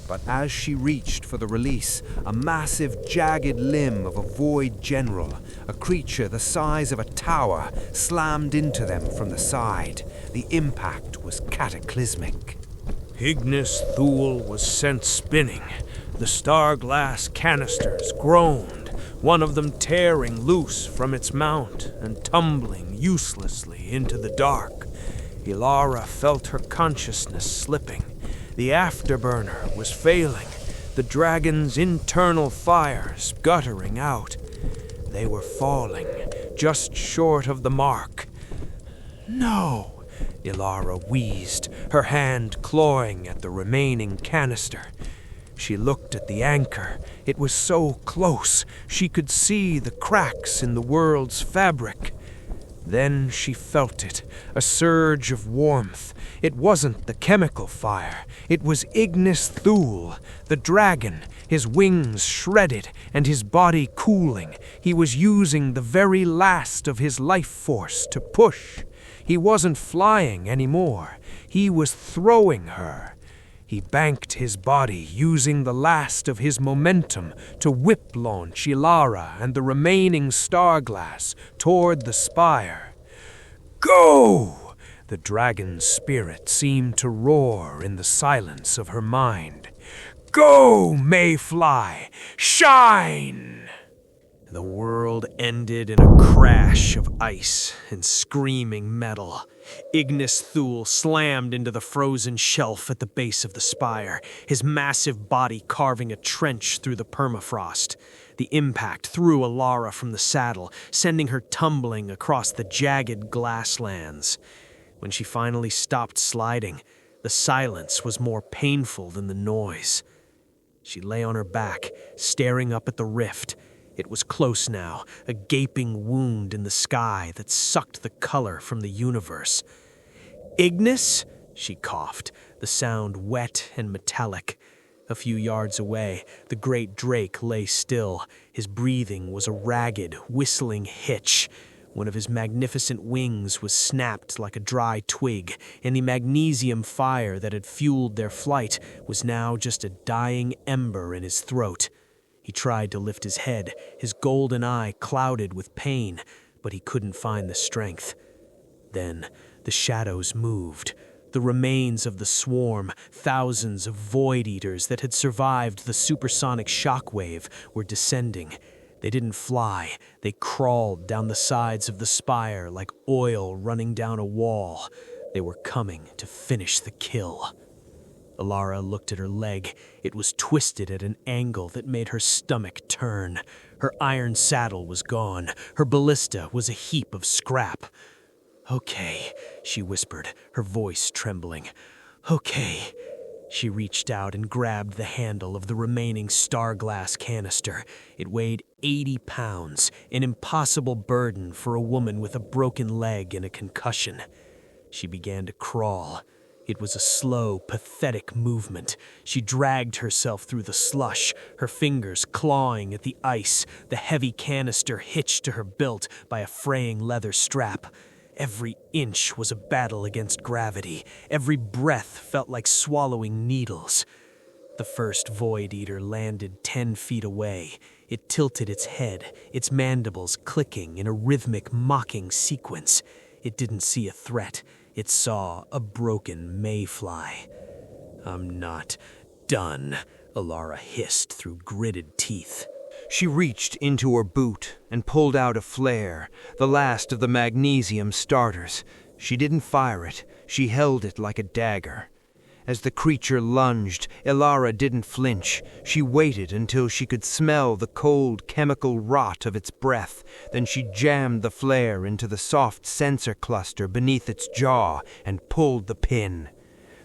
But as she reached for the release, a massive, jagged limb of a void general, a creature the size of a tower, slammed into them from the side. The impact was cataclysmic. Ignis-Thul was sent spinning. The star-glass canisters groaned, one of them tearing loose from its mount and tumbling uselessly into the dark. Elara felt her consciousness slipping. The afterburner was failing, the dragon's internal fires guttering out. They were falling, just short of the mark. "No!" Elara wheezed, her hand clawing at the remaining canister. She looked at the anchor. It was so close, she could see the cracks in the world's fabric. Then she felt it, a surge of warmth. It wasn't the chemical fire. It was Ignis-Thul, the dragon, his wings shredded and his body cooling. He was using the very last of his life force to push. He wasn't flying anymore. He was throwing her. He banked his body, using the last of his momentum to whip-launch Elara and the remaining starglass toward the spire. "Go!" The dragon's spirit seemed to roar in the silence of her mind. "Go, Mayfly! Shine!" The world ended in a crash of ice and screaming metal. Ignis-Thul slammed into the frozen shelf at the base of the spire, his massive body carving a trench through the permafrost. The impact threw Elara from the saddle, sending her tumbling across the jagged glasslands. When she finally stopped sliding, the silence was more painful than the noise. She lay on her back, staring up at the rift. It was close now, a gaping wound in the sky that sucked the color from the universe. "Ignis?" she coughed, the sound wet and metallic. A few yards away, the great drake lay still. His breathing was a ragged, whistling hitch. One of his magnificent wings was snapped like a dry twig, and the magnesium fire that had fueled their flight was now just a dying ember in his throat. He tried to lift his head, his golden eye clouded with pain, but he couldn't find the strength. Then the shadows moved. The remains of the swarm, thousands of void eaters that had survived the supersonic shockwave, were descending. They didn't fly, they crawled down the sides of the spire like oil running down a wall. They were coming to finish the kill. Elara looked at her leg. It was twisted at an angle that made her stomach turn. Her iron saddle was gone. Her ballista was a heap of scrap. "Okay," she whispered, her voice trembling. "Okay." She reached out and grabbed the handle of the remaining starglass canister. It weighed 80 pounds, an impossible burden for a woman with a broken leg and a concussion. She began to crawl. It was a slow, pathetic movement. She dragged herself through the slush, her fingers clawing at the ice, the heavy canister hitched to her belt by a fraying leather strap. Every inch was a battle against gravity. Every breath felt like swallowing needles. The first Void Eater landed 10 feet away. It tilted its head, its mandibles clicking in a rhythmic, mocking sequence. It didn't see a threat. It saw a broken mayfly. "I'm not done," Elara hissed through gritted teeth. She reached into her boot and pulled out a flare, the last of the magnesium starters. She didn't fire it. She held it like a dagger. As the creature lunged, Elara didn't flinch. She waited until she could smell the cold chemical rot of its breath. Then she jammed the flare into the soft sensor cluster beneath its jaw and pulled the pin.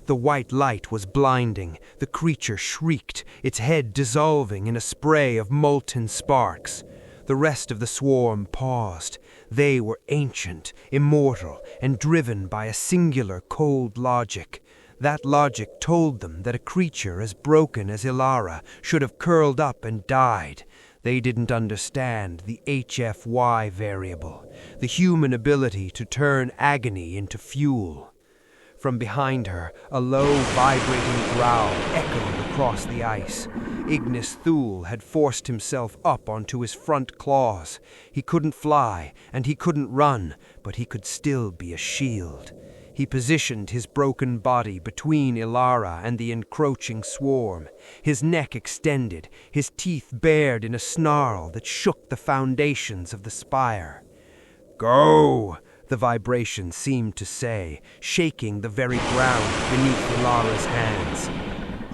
The white light was blinding. The creature shrieked, its head dissolving in a spray of molten sparks. The rest of the swarm paused. They were ancient, immortal, and driven by a singular cold logic. That logic told them that a creature as broken as Elara should have curled up and died. They didn't understand the HFY variable, the human ability to turn agony into fuel. From behind her, a low, vibrating growl echoed across the ice. Ignis-Thul had forced himself up onto his front claws. He couldn't fly, and he couldn't run, but he could still be a shield. He positioned his broken body between Elara and the encroaching swarm. His neck extended, his teeth bared in a snarl that shook the foundations of the spire. "Go!" the vibration seemed to say, shaking the very ground beneath Elara's hands.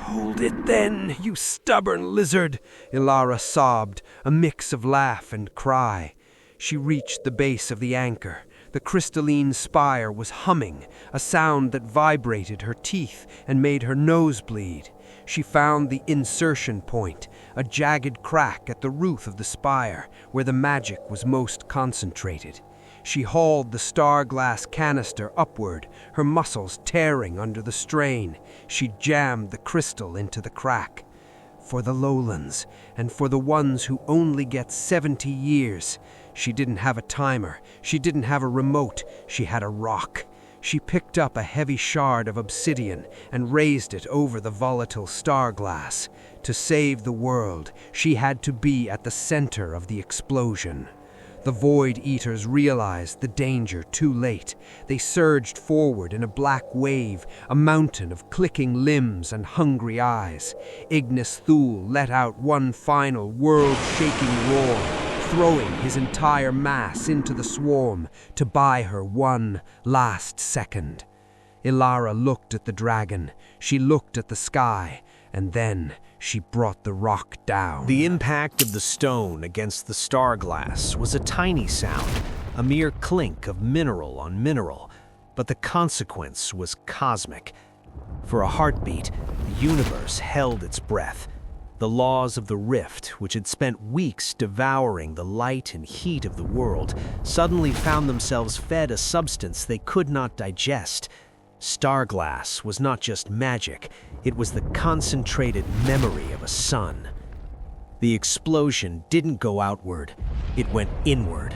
"Hold it then, you stubborn lizard!" Elara sobbed, a mix of laugh and cry. She reached the base of the anchor. The crystalline spire was humming, a sound that vibrated her teeth and made her nose bleed. She found the insertion point, a jagged crack at the roof of the spire, where the magic was most concentrated. She hauled the star-glass canister upward, her muscles tearing under the strain. She jammed the crystal into the crack. For the lowlands, and for the ones who only get 70 years. She didn't have a timer, she didn't have a remote, she had a rock. She picked up a heavy shard of obsidian and raised it over the volatile star glass. To save the world, she had to be at the center of the explosion. The Void Eaters realized the danger too late. They surged forward in a black wave, a mountain of clicking limbs and hungry eyes. Ignis-Thul let out one final world-shaking roar, throwing his entire mass into the swarm to buy her one last second. Elara looked at the dragon, she looked at the sky, and then she brought the rock down. The impact of the stone against the star glass was a tiny sound, a mere clink of mineral on mineral, but the consequence was cosmic. For a heartbeat, the universe held its breath. The laws of the rift, which had spent weeks devouring the light and heat of the world, suddenly found themselves fed a substance they could not digest. Starglass was not just magic, it was the concentrated memory of a sun. The explosion didn't go outward, it went inward.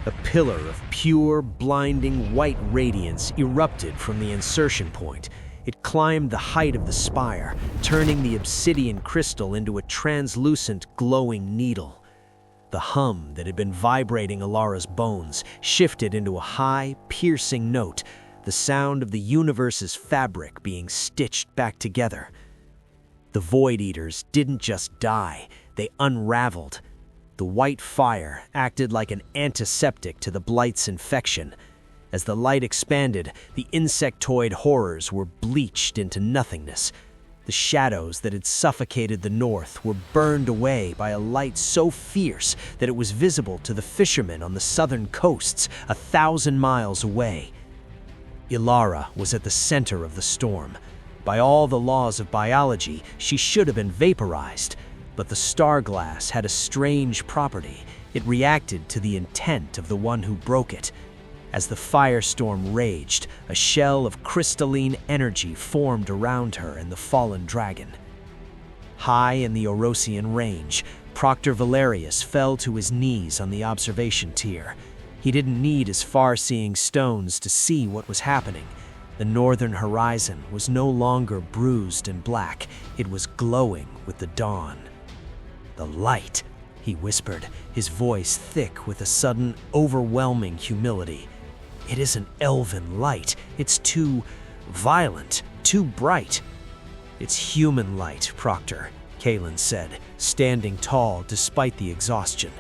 A pillar of pure, blinding white radiance erupted from the insertion point. It climbed the height of the spire, turning the obsidian crystal into a translucent, glowing needle. The hum that had been vibrating Elara's bones shifted into a high, piercing note, the sound of the universe's fabric being stitched back together. The Void Eaters didn't just die, they unraveled. The white fire acted like an antiseptic to the Blight's infection. As the light expanded, the insectoid horrors were bleached into nothingness. The shadows that had suffocated the north were burned away by a light so fierce that it was visible to the fishermen on the southern coasts 1,000 miles away. Elara was at the center of the storm. By all the laws of biology, she should have been vaporized, but the star glass had a strange property. It reacted to the intent of the one who broke it. As the firestorm raged, a shell of crystalline energy formed around her and the fallen dragon. High in the Orosian range, Proctor Valerius fell to his knees on the observation tier. He didn't need his far-seeing stones to see what was happening. The northern horizon was no longer bruised and black, it was glowing with the dawn. "The light," he whispered, his voice thick with a sudden, overwhelming humility. "It isn't elven light, it's too violent, too bright." "It's human light, Proctor," Kalen said, standing tall despite the exhaustion.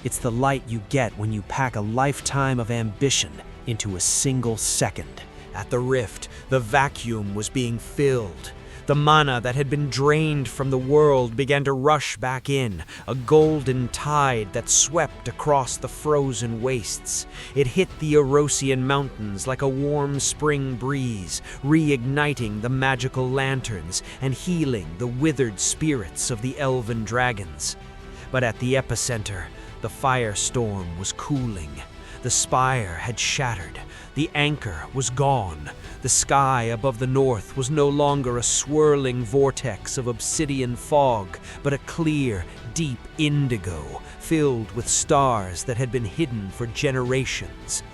"It's the light you get when you pack a lifetime of ambition into a single second." At the rift, the vacuum was being filled. The mana that had been drained from the world began to rush back in, a golden tide that swept across the frozen wastes. It hit the Erosian mountains like a warm spring breeze, reigniting the magical lanterns and healing the withered spirits of the elven dragons. But at the epicenter, the firestorm was cooling. The spire had shattered. The anchor was gone. The sky above the north was no longer a swirling vortex of obsidian fog, but a clear, deep indigo filled with stars that had been hidden for generations.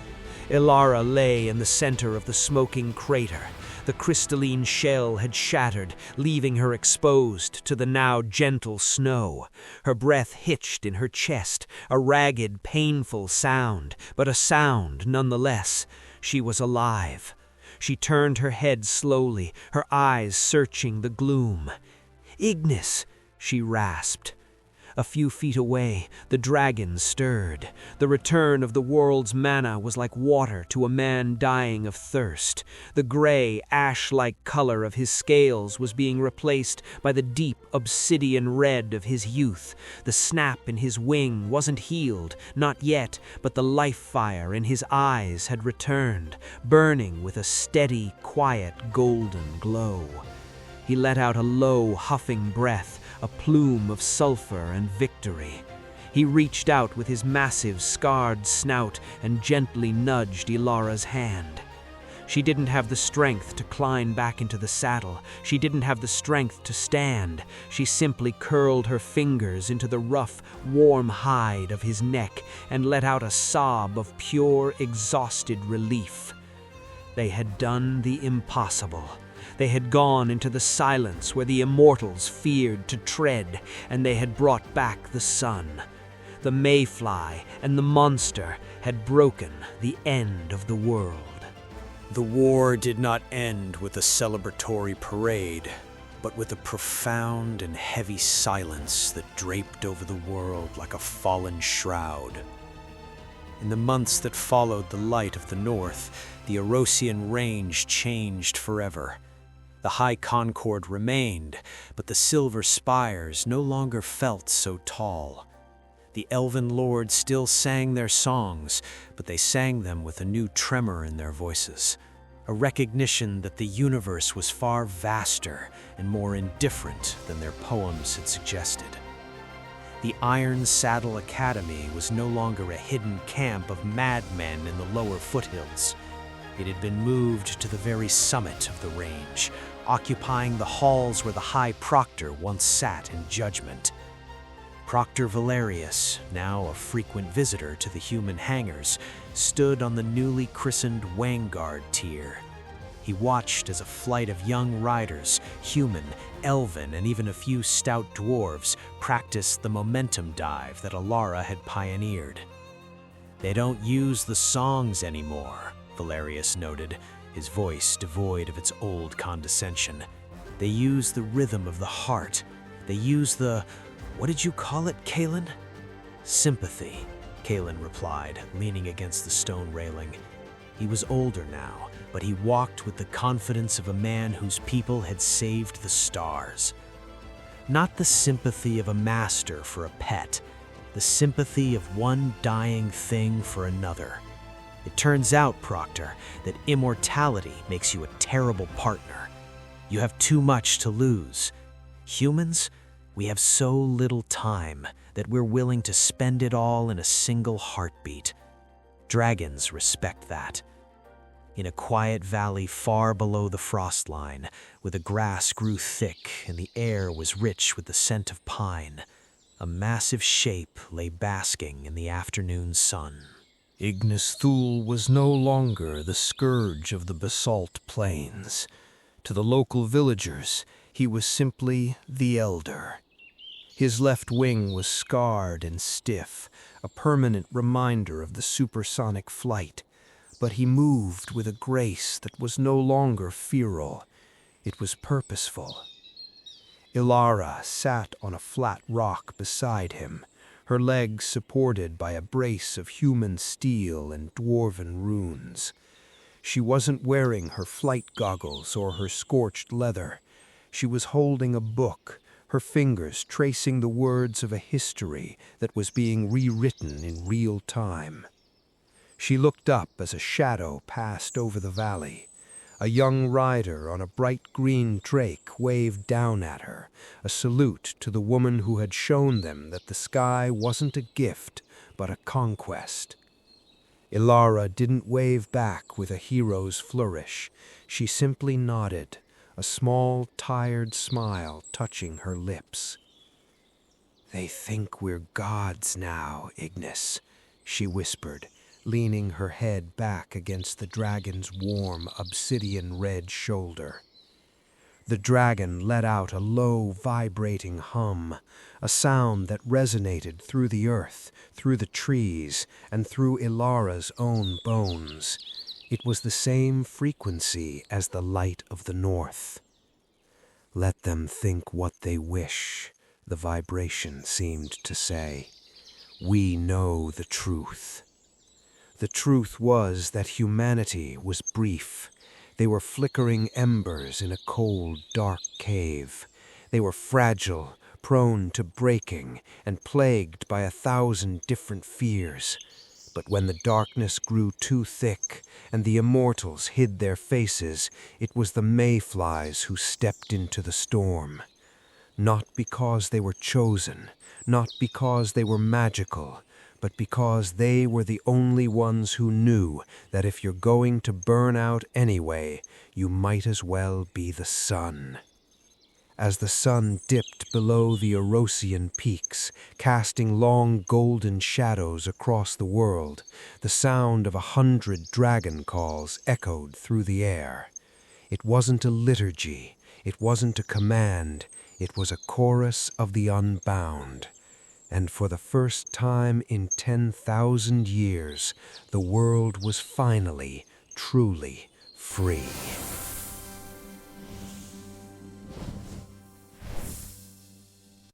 Elara lay in the center of the smoking crater. The crystalline shell had shattered, leaving her exposed to the now gentle snow. Her breath hitched in her chest, a ragged, painful sound, but a sound nonetheless. She was alive. She turned her head slowly, her eyes searching the gloom. "Ignis," she rasped. A few feet away, the dragon stirred. The return of the world's mana was like water to a man dying of thirst. The gray, ash-like color of his scales was being replaced by the deep obsidian red of his youth. The snap in his wing wasn't healed, not yet, but the life fire in his eyes had returned, burning with a steady, quiet, golden glow. He let out a low, huffing breath, a plume of sulfur and victory. He reached out with his massive, scarred snout and gently nudged Elara's hand. She didn't have the strength to climb back into the saddle. She didn't have the strength to stand. She simply curled her fingers into the rough, warm hide of his neck and let out a sob of pure, exhausted relief. They had done the impossible. They had gone into the silence where the immortals feared to tread, and they had brought back the sun. The mayfly and the monster had broken the end of the world. The war did not end with a celebratory parade, but with a profound and heavy silence that draped over the world like a fallen shroud. In the months that followed the light of the north, the Erosian range changed forever. The high concord remained, but the silver spires no longer felt so tall. The elven lords still sang their songs, but they sang them with a new tremor in their voices, a recognition that the universe was far vaster and more indifferent than their poems had suggested. The Iron Saddle Academy was no longer a hidden camp of madmen in the lower foothills. It had been moved to the very summit of the range, occupying the halls where the High Proctor once sat in judgment. Proctor Valerius, now a frequent visitor to the human hangars, stood on the newly christened Vanguard tier. He watched as a flight of young riders, human, elven, and even a few stout dwarves, practiced the momentum dive that Elara had pioneered. "They don't use the songs anymore," Valerius noted, his voice devoid of its old condescension. "They use the rhythm of the heart. They use the... what did you call it, Kalen?" "Sympathy," Kalen replied, leaning against the stone railing. He was older now, but he walked with the confidence of a man whose people had saved the stars. Not the sympathy of a master for a pet, the sympathy of one dying thing for another. It turns out, Proctor, that immortality makes you a terrible partner. You have too much to lose. Humans, we have so little time that we're willing to spend it all in a single heartbeat. Dragons respect that. In a quiet valley far below the frost line, where the grass grew thick and the air was rich with the scent of pine, a massive shape lay basking in the afternoon sun. Ignis-Thul was no longer the scourge of the basalt plains. To the local villagers, he was simply the Elder. His left wing was scarred and stiff, a permanent reminder of the supersonic flight, but he moved with a grace that was no longer feral. It was purposeful. Elara sat on a flat rock beside him, her legs supported by a brace of human steel and dwarven runes. She wasn't wearing her flight goggles or her scorched leather. She was holding a book, her fingers tracing the words of a history that was being rewritten in real time. She looked up as a shadow passed over the valley. A young rider on a bright green drake waved down at her, a salute to the woman who had shown them that the sky wasn't a gift, but a conquest. Elara didn't wave back with a hero's flourish. She simply nodded, a small, tired smile touching her lips. "They think we're gods now, Ignis," she whispered, leaning her head back against the dragon's warm, obsidian-red shoulder. The dragon let out a low, vibrating hum, a sound that resonated through the earth, through the trees, and through Elara's own bones. It was the same frequency as the light of the north. "Let them think what they wish," the vibration seemed to say. "We know the truth." The truth was that humanity was brief. They were flickering embers in a cold, dark cave. They were fragile, prone to breaking, and plagued by 1,000 different fears. But when the darkness grew too thick and the immortals hid their faces, it was the mayflies who stepped into the storm. Not because they were chosen, not because they were magical, but because they were the only ones who knew that if you're going to burn out anyway, you might as well be the sun. As the sun dipped below the Erosian peaks, casting long golden shadows across the world, the sound of 100 dragon calls echoed through the air. It wasn't a liturgy, it wasn't a command, it was a chorus of the unbound. And for the first time in 10,000 years, the world was finally, truly free.